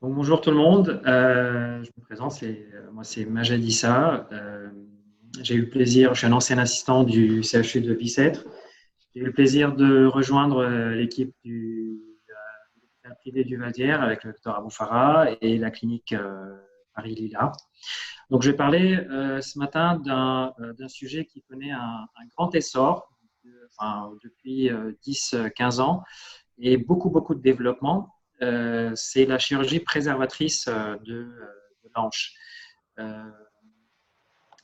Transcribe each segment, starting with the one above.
Donc, bonjour tout le monde, je me présente, moi c'est Majed Issa. J'ai eu le plaisir, je suis un ancien assistant du CHU de Bicêtre. J'ai eu le plaisir de rejoindre l'équipe du l'hôpital privé du Vadière avec le docteur Abou Farah et la clinique Paris-Lila. Donc je vais parler ce matin d'un sujet qui connaît un grand essor depuis 10-15 ans et beaucoup de développement. C'est la chirurgie préservatrice de l'hanche.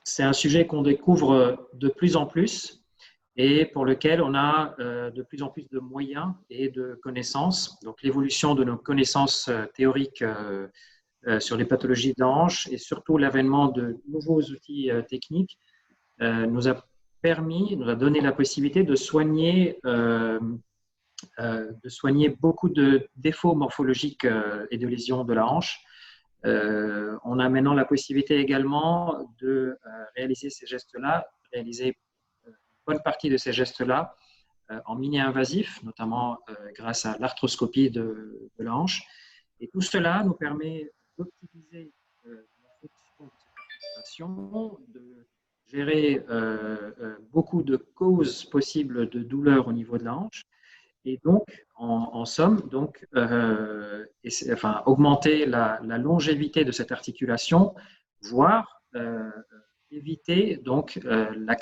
C'est un sujet qu'on découvre de plus en plus et pour lequel on a de plus en plus de moyens et de connaissances. Donc l'évolution de nos connaissances théoriques sur les pathologies de la hanche et surtout l'avènement de nouveaux outils techniques nous a donné la possibilité de soigner beaucoup de défauts morphologiques et de lésions de la hanche. On a maintenant la possibilité également de réaliser ces gestes-là, réaliser une bonne partie de ces gestes-là en mini-invasif, notamment grâce à l'arthroscopie de la hanche. Et tout cela nous permet d'optimiser la fonction de cette articulation, de gérer beaucoup de causes possibles de douleur au niveau de la hanche. Et donc, en somme, augmenter la longévité de cette articulation, voire éviter donc la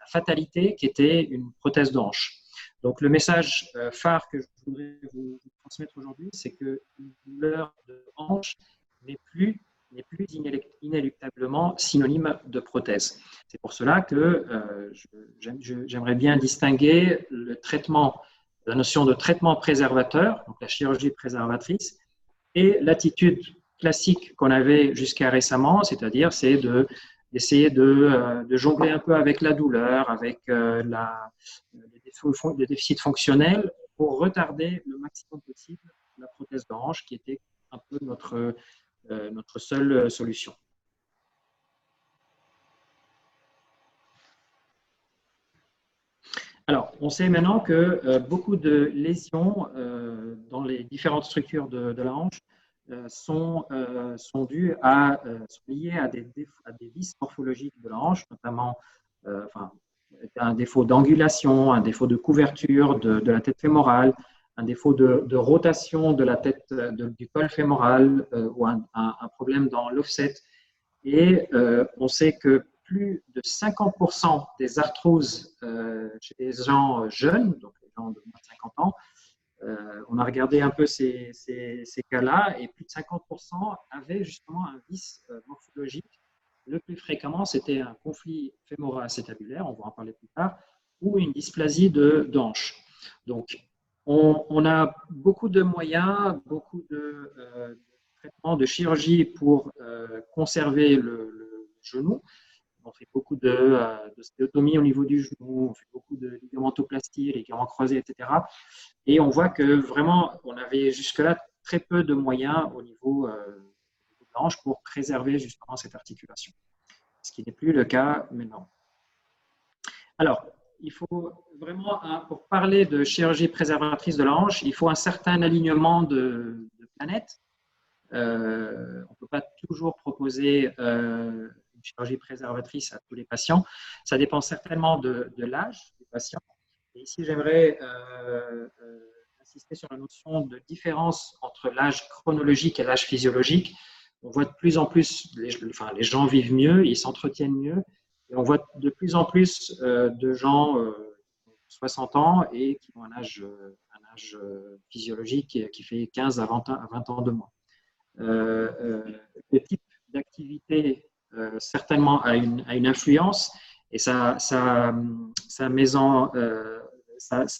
fatalité qui était une prothèse de hanche. Donc, le message phare que je voudrais vous transmettre aujourd'hui, c'est que une douleur de hanche n'est plus inéluctablement synonyme de prothèse. C'est pour cela que j'aimerais bien distinguer la notion de traitement préservateur, donc la chirurgie préservatrice, et l'attitude classique qu'on avait jusqu'à récemment, c'est-à-dire d'essayer de jongler un peu avec la douleur, avec les déficits fonctionnels pour retarder le maximum possible la prothèse de hanche qui était un peu notre seule solution. Alors, on sait maintenant que beaucoup de lésions dans les différentes structures de la hanche sont liées à des vices morphologiques de la hanche, notamment un défaut d'angulation, un défaut de couverture de la tête fémorale, un défaut de rotation de la tête du col fémoral ou un problème dans l'offset. Et on sait que plus de 50% des arthroses chez les gens jeunes, donc les gens de moins de 50 ans, on a regardé un peu ces cas-là et plus de 50% avaient justement un vice morphologique. Le plus fréquemment, c'était un conflit fémoro-acétabulaire, on va en parler plus tard, ou une dysplasie de hanche. Donc, on a beaucoup de moyens, beaucoup de traitements de chirurgie pour conserver le genou. On fait beaucoup de stéotomie au niveau du genou, on fait beaucoup de ligamentoplastie, ligaments croisés, etc. Et on voit que vraiment, on avait jusque-là très peu de moyens au niveau de la hanche pour préserver justement cette articulation, ce qui n'est plus le cas maintenant. Alors, il faut vraiment, pour parler de chirurgie préservatrice de la hanche, il faut un certain alignement de planètes. On ne peut pas toujours proposer une chirurgie préservatrice à tous les patients. Ça dépend certainement de l'âge des patients. Et ici, j'aimerais insister sur la notion de différence entre l'âge chronologique et l'âge physiologique. On voit de plus en plus, les gens vivent mieux, ils s'entretiennent mieux. Et on voit de plus en plus de gens de 60 ans et qui ont un âge physiologique qui fait 15 à 20 ans de moins. Le type d'activité certainement a une influence et ça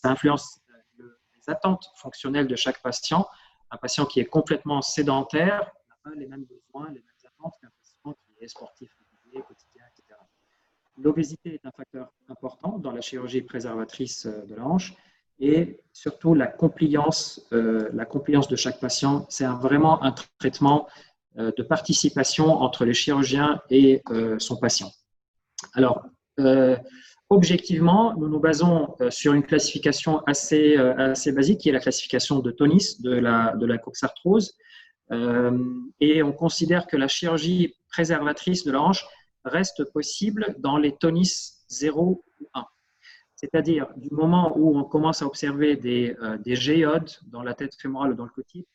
influence les attentes fonctionnelles de chaque patient. Un patient qui est complètement sédentaire n'a pas les mêmes besoins, les mêmes attentes qu'un patient qui est sportif régulier, quotidien, etc. L'obésité est un facteur important dans la chirurgie préservatrice de la hanche et surtout la compliance de chaque patient. C'est vraiment un traitement de participation entre le chirurgien et son patient. Alors, objectivement, nous nous basons sur une classification assez basique, qui est la classification de Tonis de la coxarthrose. Et on considère que la chirurgie préservatrice de la hanche reste possible dans les Tonis 0 ou 1. C'est-à-dire du moment où on commence à observer des géodes dans la tête fémorale ou dans le côté,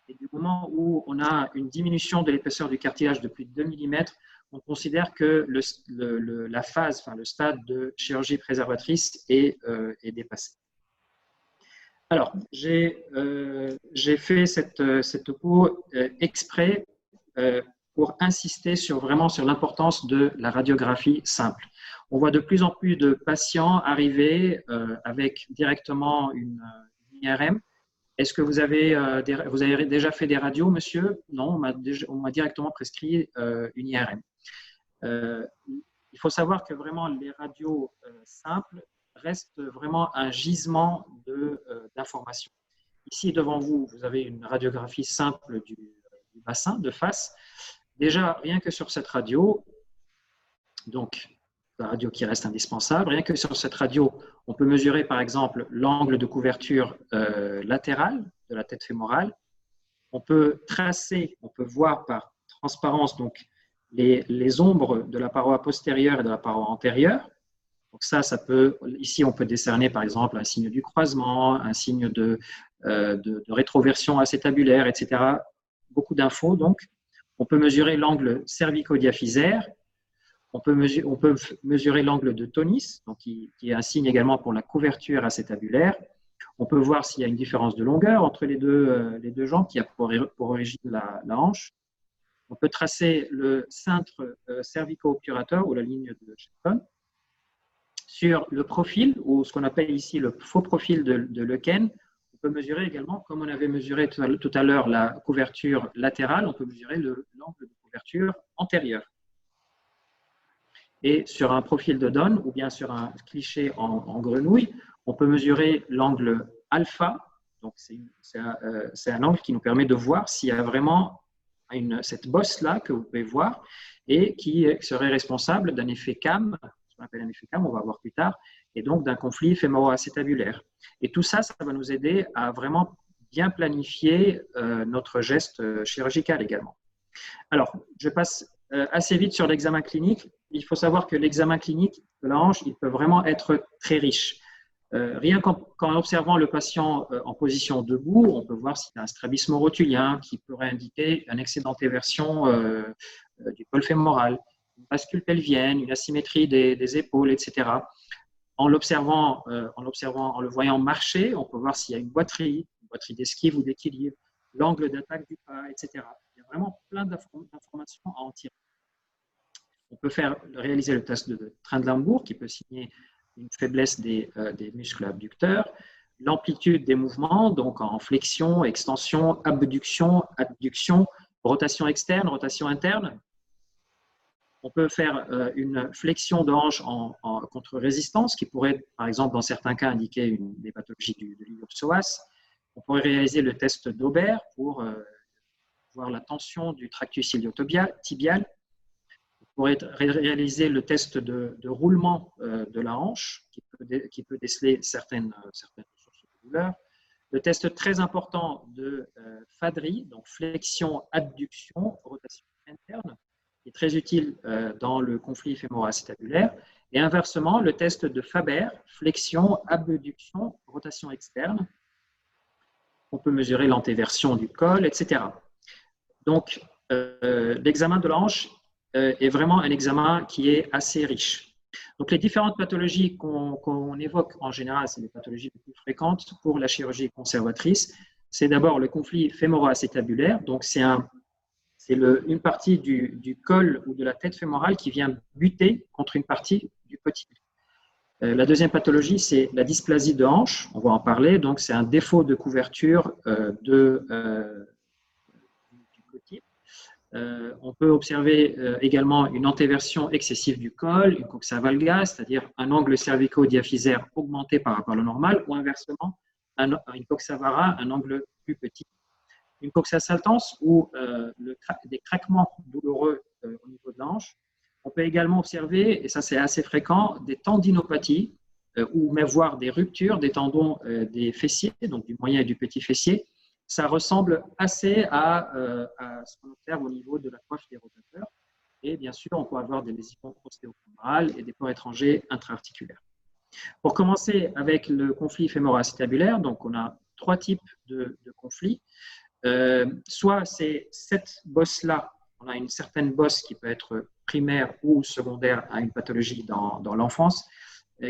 et du moment où on a une diminution de l'épaisseur du cartilage de plus de 2 mm, on considère que la phase, le stade de chirurgie préservatrice est dépassé. Alors, j'ai fait cette topo exprès pour insister vraiment sur l'importance de la radiographie simple. On voit de plus en plus de patients arriver avec directement une IRM. Est-ce que vous avez déjà fait des radios, monsieur? Non, on m'a directement prescrit une IRM. Il faut savoir que vraiment les radios simples restent vraiment un gisement d'informations. Ici, devant vous, vous avez une radiographie simple du bassin de face. Déjà, rien que sur cette radio, donc la radio qui reste indispensable, rien que sur cette radio, on peut mesurer par exemple l'angle de couverture latérale de la tête fémorale. On peut tracer, on peut voir par transparence donc les ombres de la paroi postérieure et de la paroi antérieure. Donc ça peut, ici on peut décerner par exemple un signe du croisement, un signe de rétroversion acétabulaire, etc. Beaucoup d'infos donc. On peut mesurer l'angle cervico-diaphysaire. On peut mesurer l'angle de Tonis, donc qui est un signe également pour la couverture acétabulaire. On peut voir s'il y a une différence de longueur entre les deux jambes qui a pour origine la hanche. On peut tracer le cintre cervico-obturateur ou la ligne de Shelton. Sur le profil, ou ce qu'on appelle ici le faux profil de Lequen, on peut mesurer également, comme on avait mesuré tout à l'heure la couverture latérale, on peut mesurer l'angle de couverture antérieure. Et sur un profil de Don, ou bien sur un cliché en grenouille, on peut mesurer l'angle alpha. Donc c'est un angle qui nous permet de voir s'il y a vraiment cette bosse-là que vous pouvez voir et qui serait responsable d'un effet CAM, ce qu'on appelle un effet CAM, on va voir plus tard, et donc d'un conflit fémoro-acétabulaire. Et tout ça, ça va nous aider à vraiment bien planifier notre geste chirurgical également. Alors, je passe assez vite sur l'examen clinique. Il faut savoir que l'examen clinique de la hanche, il peut vraiment être très riche. Rien qu'en observant le patient en position debout, on peut voir s'il y a un strabisme rotulien qui pourrait indiquer un excès d'antéversion du col fémoral, une bascule pelvienne, une asymétrie des épaules, etc. En le voyant marcher, on peut voir s'il y a une boiterie d'esquive ou d'équilibre, l'angle d'attaque du pas, etc. Il y a vraiment plein d'informations à en tirer. On peut réaliser le test de Trendelenburg qui peut signer une faiblesse des muscles abducteurs, l'amplitude des mouvements, donc en flexion, extension, abduction, adduction, rotation externe, rotation interne. On peut faire une flexion de hanche en contre-résistance qui pourrait, par exemple, dans certains cas, indiquer des pathologies de l'iliopsoas. On pourrait réaliser le test d'Aubert pour voir la tension du tractus iliotibial. On pourrait réaliser le test de roulement de la hanche qui peut déceler certaines sources de douleur. Le test très important de Fadry, donc flexion-adduction, rotation interne, qui est très utile dans le conflit fémoro-acétabulaire. Et inversement, le test de Faber, flexion-abduction, rotation externe. On peut mesurer l'antéversion du col, etc. Donc, l'examen de la hanche est vraiment un examen qui est assez riche. Donc, les différentes pathologies qu'on évoque en général, c'est les pathologies les plus fréquentes pour la chirurgie conservatrice. C'est d'abord le conflit fémoro-acétabulaire. Donc, c'est une partie du col ou de la tête fémorale qui vient buter contre une partie du petit. La deuxième pathologie, c'est la dysplasie de hanche. On va en parler. Donc, c'est un défaut de couverture du côté. On peut observer également une antéversion excessive du col, une coxa valga, c'est-à-dire un angle cervico-diaphysaire augmenté par rapport à la normale, ou inversement, une coxa vara, un angle plus petit. Une coxa saltans ou des craquements douloureux au niveau de la hanche. On peut également observer, et ça c'est assez fréquent, des tendinopathies ou même voir des ruptures des tendons des fessiers, donc du moyen et du petit fessier. Ça ressemble assez à ce qu'on observe au niveau de la coiffe des rotateurs. Et bien sûr, on peut avoir des lésions ostéofémorales et des pores étrangers intra-articulaires. Pour commencer avec le conflit fémoro-acétabulaire, donc on a 3 types de conflits. Soit c'est cette bosse-là, on a une certaine bosse qui peut être primaire ou secondaire à une pathologie dans l'enfance,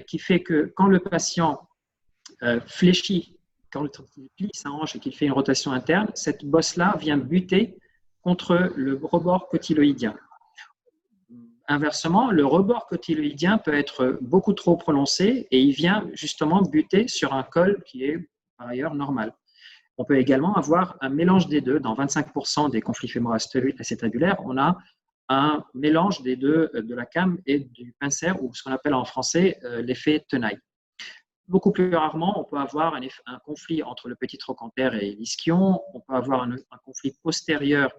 qui fait que quand le patient fléchit, quand il plie sa hanche et qu'il fait une rotation interne, cette bosse-là vient buter contre le rebord cotyloïdien. Inversement, le rebord cotyloïdien peut être beaucoup trop prononcé et il vient justement buter sur un col qui est par ailleurs normal. On peut également avoir un mélange des deux. Dans 25% des conflits fémoro-acétabulaires, on a un mélange des deux, de la came et du pincer, ou ce qu'on appelle en français l'effet tenaille. Beaucoup plus rarement, on peut avoir un conflit entre le petit trochanter et l'ischio, on peut avoir un conflit postérieur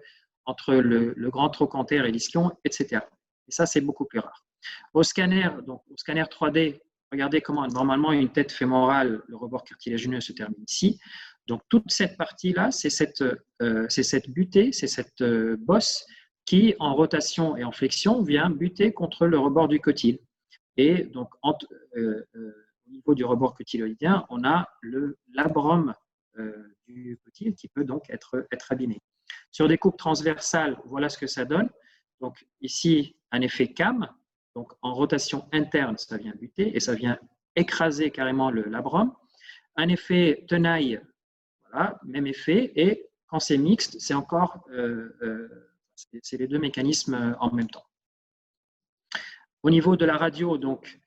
entre le grand trochanter et l'ischio, etc. Et ça, c'est beaucoup plus rare. Au scanner 3D, regardez comment normalement une tête fémorale, le rebord cartilagineux se termine ici. Donc toute cette partie-là, c'est cette butée, c'est cette bosse qui, en rotation et en flexion, vient buter contre le rebord du cotyle. Et donc, au niveau du rebord cotyloïdien, on a le labrum du cotyle qui peut donc être abîmé. Sur des coupes transversales, voilà ce que ça donne. Donc ici, un effet cam. Donc en rotation interne, ça vient buter et ça vient écraser carrément le labrum. Un effet tenaille, voilà, même effet. Et quand c'est mixte, c'est encore, c'est les deux mécanismes en même temps. Au niveau de la radio, donc,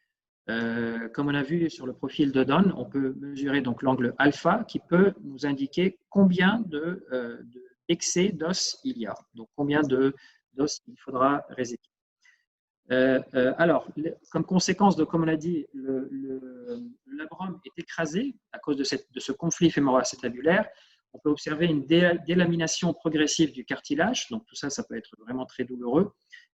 comme on a vu sur le profil de Don, on peut mesurer donc l'angle alpha qui peut nous indiquer combien d'excès d'os il y a. Donc combien d'os il faudra réséquer. Alors, comme conséquence de, comme on a dit, le labrum est écrasé à cause de ce conflit fémoro-acétabulaire. On peut observer une délamination progressive du cartilage. Donc tout ça, ça peut être vraiment très douloureux.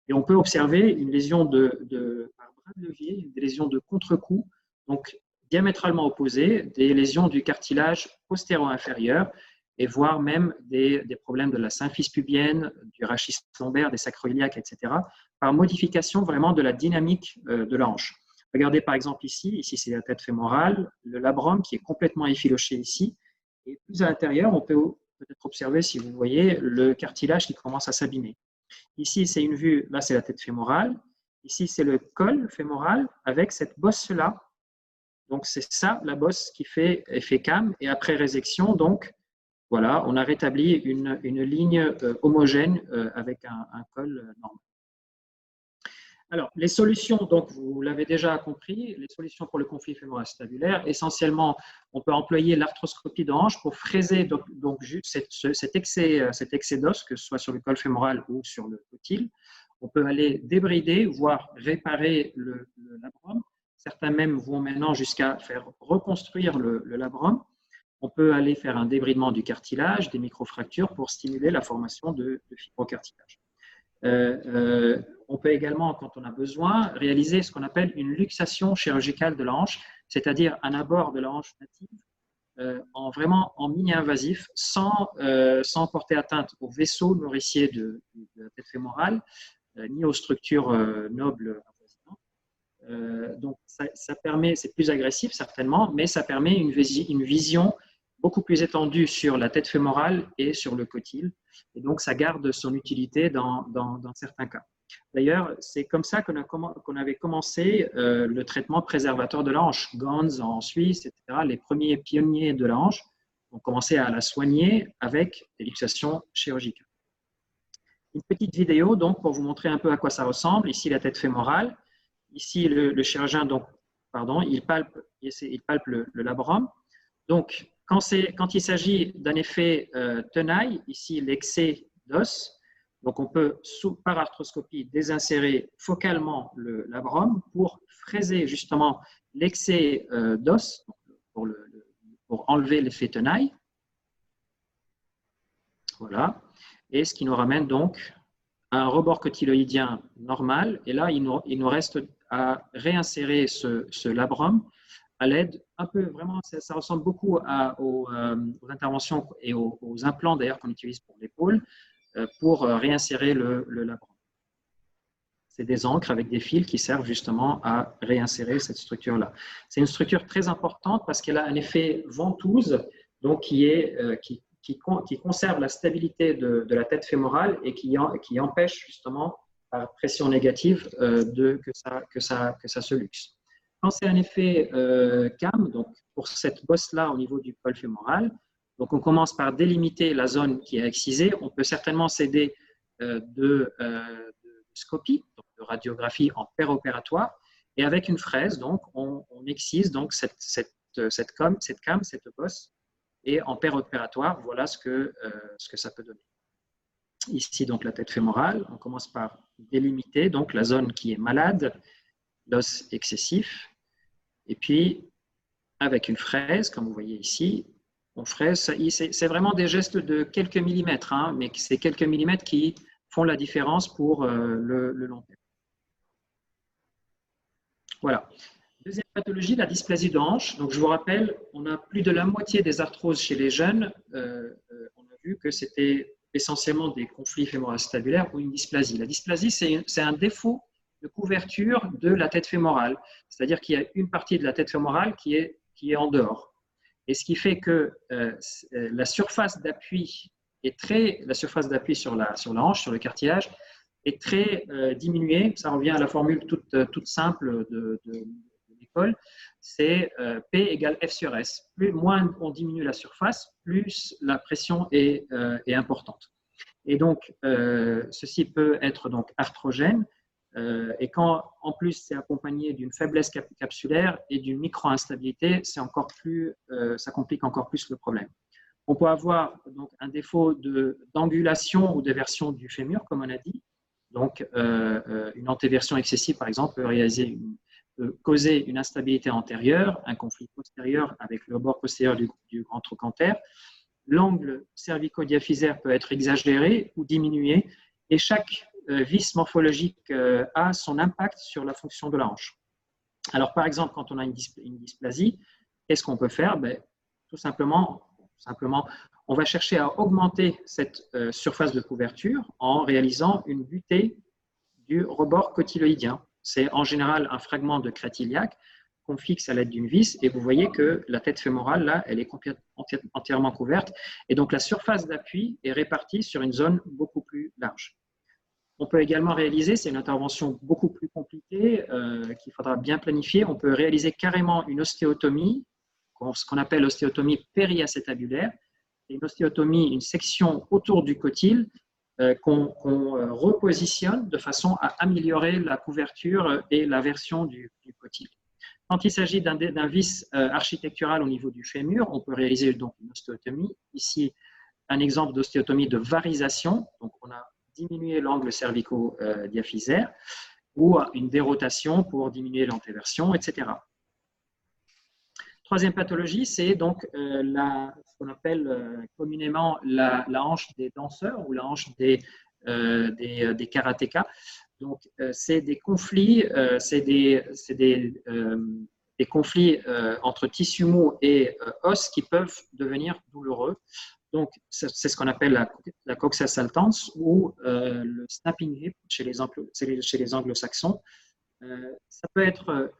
Et on peut observer une lésion par bras de levier, des lésions de contre-coup, donc diamétralement opposées, des lésions du cartilage postéro-inférieur, et voire même des problèmes de la symphyse pubienne, du rachis lombaire, des sacroiliaques, etc., par modification vraiment de la dynamique de la hanche. Regardez par exemple ici c'est la tête fémorale, le labrum qui est complètement effiloché ici, et plus à l'intérieur, on peut peut-être observer, si vous voyez, le cartilage qui commence à s'abîmer. Ici, c'est une vue, là c'est la tête fémorale, ici c'est le col fémoral avec cette bosse-là. Donc c'est ça, la bosse qui fait effet cam, et après résection, donc, voilà, on a rétabli une ligne homogène avec un col normal. Alors, les solutions, donc vous l'avez déjà compris, les solutions pour le conflit fémoro-acétabulaire, essentiellement, on peut employer l'arthroscopie de hanche pour fraiser donc juste cet excès d'os, que ce soit sur le col fémoral ou sur le cotyle. On peut aller débrider, voire réparer le labrum. Certains même vont maintenant jusqu'à faire reconstruire le labrum. On peut aller faire un débridement du cartilage, des microfractures pour stimuler la formation de fibrocartilage. On peut également, quand on a besoin, réaliser ce qu'on appelle une luxation chirurgicale de la hanche, c'est-à-dire un abord de la hanche native vraiment en mini-invasif, sans porter atteinte aux vaisseaux nourriciers de la tête fémorale, ni aux structures nobles avoisinantes. Donc ça permet, c'est plus agressif certainement, mais ça permet une vision beaucoup plus étendue sur la tête fémorale et sur le cotyle. Et donc, ça garde son utilité dans certains cas. D'ailleurs, c'est comme ça qu'on avait commencé le traitement préservateur de la hanche. Gans en Suisse, etc., les premiers pionniers de la hanche ont commencé à la soigner avec des luxations chirurgicales. Une petite vidéo donc pour vous montrer un peu à quoi ça ressemble. Ici, la tête fémorale. Ici, le chirurgien, donc, pardon, il palpe le labrum. Donc, quand il s'agit d'un effet tenaille, ici l'excès d'os, donc on peut, par arthroscopie, désinsérer focalement le labrum pour fraiser justement l'excès d'os, pour enlever l'effet tenaille. Voilà. Et ce qui nous ramène donc un rebord cotyloïdien normal. Et là, il nous reste à réinsérer ce labrum à l'aide un peu, vraiment, ça ressemble beaucoup aux interventions et aux implants d'ailleurs qu'on utilise pour l'épaule, pour réinsérer le labrum. C'est des encres avec des fils qui servent justement à réinsérer cette structure-là. C'est une structure très importante parce qu'elle a un effet ventouse, donc qui conserve la stabilité de la tête fémorale et qui empêche justement, par pression négative, que ça se luxe. Quand c'est un effet CAM, donc pour cette bosse-là au niveau du col fémoral, donc on commence par délimiter la zone qui est excisée. On peut certainement s'aider de scopie, donc de radiographie en péropératoire, et avec une fraise, donc on excise donc cette cam, cette bosse, et en péropératoire, voilà ce que ça peut donner. Ici, donc la tête fémorale, on commence par délimiter donc la zone qui est malade, l'os excessif, et puis avec une fraise, comme vous voyez ici, on fraise, c'est vraiment des gestes de quelques millimètres, hein, mais c'est quelques millimètres qui font la différence pour le long terme. Voilà. Deuxième pathologie, la dysplasie de hanche. Donc, je vous rappelle, on a plus de la moitié des arthroses chez les jeunes. On a vu que c'était essentiellement des conflits fémoracétabulaires ou une dysplasie. La dysplasie, c'est un défaut de couverture de la tête fémorale. C'est-à-dire qu'il y a une partie de la tête fémorale qui est en dehors. Et ce qui fait que la surface d'appui sur la hanche, sur le cartilage, est très diminuée. Ça revient à la formule toute simple de l'école. C'est P égale F sur S. Moins on diminue la surface, plus la pression est importante. Et donc, ceci peut être donc arthrogène. Et quand, en plus, c'est accompagné d'une faiblesse capsulaire et d'une micro-instabilité, ça complique encore plus le problème. On peut avoir donc un défaut d'angulation ou d'éversion du fémur, comme on a dit. Donc, une antéversion excessive, par exemple, peut causer une instabilité antérieure, un conflit postérieur avec le bord postérieur du grand trochanter. L'angle cervico-diaphysaire peut être exagéré ou diminué, et chaque vis morphologique a son impact sur la fonction de la hanche. Alors, par exemple, quand on a une dysplasie, qu'est-ce qu'on peut faire? Tout simplement, on va chercher à augmenter cette surface de couverture en réalisant une butée du rebord cotyloïdien. C'est en général un fragment de crête iliaque qu'on fixe à l'aide d'une vis, et vous voyez que la tête fémorale, là, elle est entièrement couverte, et donc la surface d'appui est répartie sur une zone beaucoup plus large. On peut également réaliser, c'est une intervention beaucoup plus compliquée qu'il faudra bien planifier, on peut réaliser carrément une ostéotomie, ce qu'on appelle ostéotomie périacétabulaire. C'est une ostéotomie, une section autour du cotyle qu'on repositionne de façon à améliorer la couverture et la version du cotyle. Quand il s'agit d'un vis architectural au niveau du fémur, on peut réaliser donc une ostéotomie. Ici, un exemple d'ostéotomie de varisation. Donc, on a diminué l'angle cervico-diaphysaire ou une dérotation pour diminuer l'antéversion, etc. Troisième pathologie, c'est donc ce qu'on appelle communément la hanche des danseurs ou la hanche des karatékas. Donc, c'est des conflits, des conflits entre tissu mou et os qui peuvent devenir douloureux. Donc, c'est ce qu'on appelle la coxa saltans ou le snapping hip chez les anglo-saxons. Ça peut être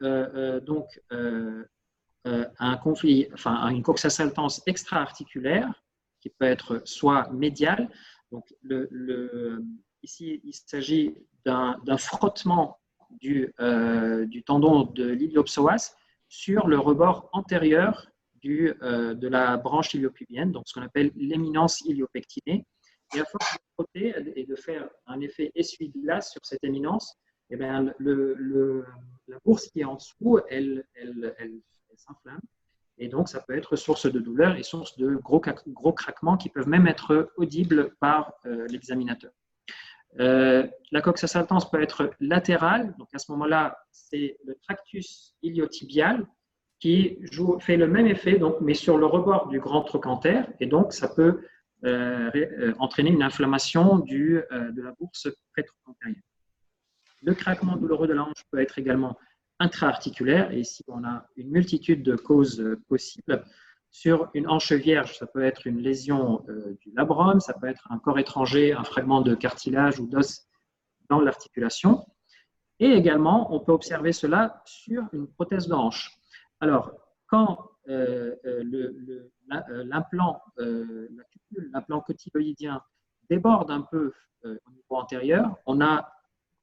un conflit, enfin une coxa saltans extra-articulaire qui peut être soit médial. Donc, ici, il s'agit d'un frottement du tendon de l'iliopsoas sur le rebord antérieur de la branche iliopubienne, donc ce qu'on appelle l'éminence iliopectinée. Et à force de frotter et de faire un effet essuie-glace sur cette éminence, eh bien, la bourse qui est en dessous, elle s'inflamme. Et donc, ça peut être source de douleur et source de gros craquements qui peuvent même être audibles par l'examinateur. La coxa saltans peut être latérale. Donc, à ce moment-là, c'est le tractus iliotibial qui fait le même effet, donc, mais sur le rebord du grand trochanter. Et donc, ça peut entraîner une inflammation de la bourse rétro-antérieure. Le craquement douloureux de la hanche peut être également intra-articulaire, et ici on a une multitude de causes possibles. Sur une hanche vierge, ça peut être une lésion du labrum, ça peut être un corps étranger, un fragment de cartilage ou d'os dans l'articulation. Et également, on peut observer cela sur une prothèse de hanche. Alors, quand l'implant cotyloïdien déborde un peu au niveau antérieur, on a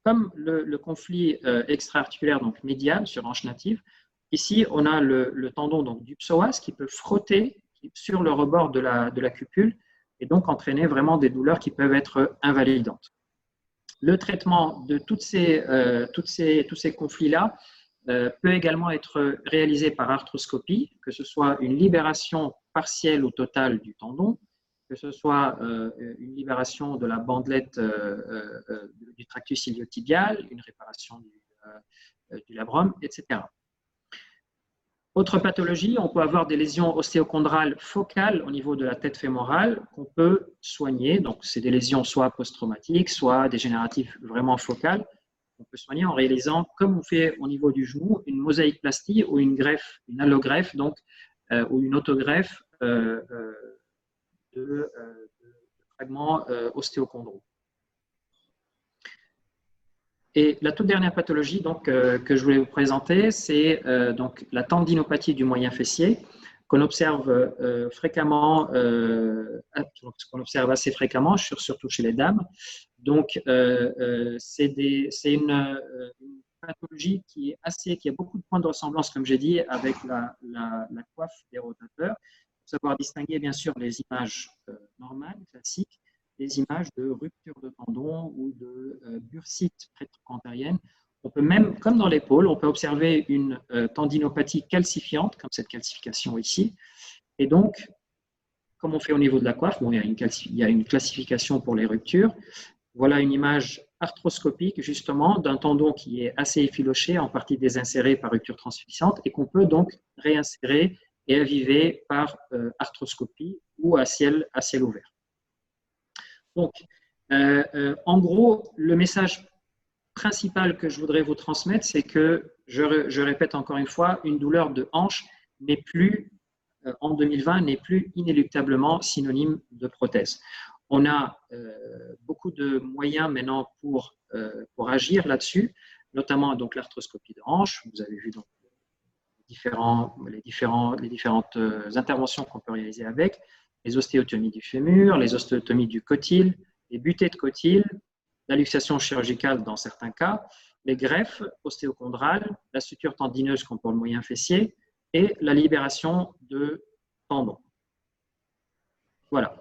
comme le conflit extra-articulaire, donc médial sur hanche native. Ici, on a le tendon donc, du psoas qui peut frotter sur le rebord de la cupule et donc entraîner vraiment des douleurs qui peuvent être invalidantes. Le traitement de tous ces conflits-là peut également être réalisé par arthroscopie, que ce soit une libération partielle ou totale du tendon, que ce soit une libération de la bandelette du tractus iliotibial, une réparation du labrum, etc. Autre pathologie, on peut avoir des lésions ostéochondrales focales au niveau de la tête fémorale qu'on peut soigner. Donc, c'est des lésions soit post-traumatiques, soit dégénératives vraiment focales. On peut soigner en réalisant, comme on fait au niveau du genou, une mosaïque-plastie ou une greffe, une allogreffe, donc, ou une autogreffe de fragments ostéochondraux. Et la toute dernière pathologie donc, que je voulais vous présenter, c'est donc la tendinopathie du moyen fessier qu'on observe fréquemment, qu'on observe assez fréquemment, surtout chez les dames. Donc, c'est une pathologie qui a beaucoup de points de ressemblance, comme j'ai dit, avec la coiffe des rotateurs. Il faut savoir distinguer, bien sûr, les images normales, classiques, des images de rupture de tendon ou de bursite rétro-antérienne. On peut même, comme dans l'épaule, on peut observer une tendinopathie calcifiante, comme cette calcification ici. Et donc, comme on fait au niveau de la coiffe, bon, il y a une classification pour les ruptures. Voilà une image arthroscopique, justement, d'un tendon qui est assez effiloché, en partie désinséré par rupture transfixante, et qu'on peut donc réinsérer et aviver par arthroscopie ou à ciel ouvert. Donc, en gros, le message principal que je voudrais vous transmettre, c'est que, je répète encore une fois, une douleur de hanche n'est plus, en 2020, n'est plus inéluctablement synonyme de prothèse. On a beaucoup de moyens maintenant pour agir là-dessus, notamment donc l'arthroscopie de hanche. Vous avez vu donc les différentes interventions qu'on peut réaliser avec, les ostéotomies du fémur, les ostéotomies du cotyle, les butées de cotyle, la luxation chirurgicale dans certains cas, les greffes ostéochondrales, la suture tendineuse comme pour le moyen fessier et la libération de tendons. Voilà.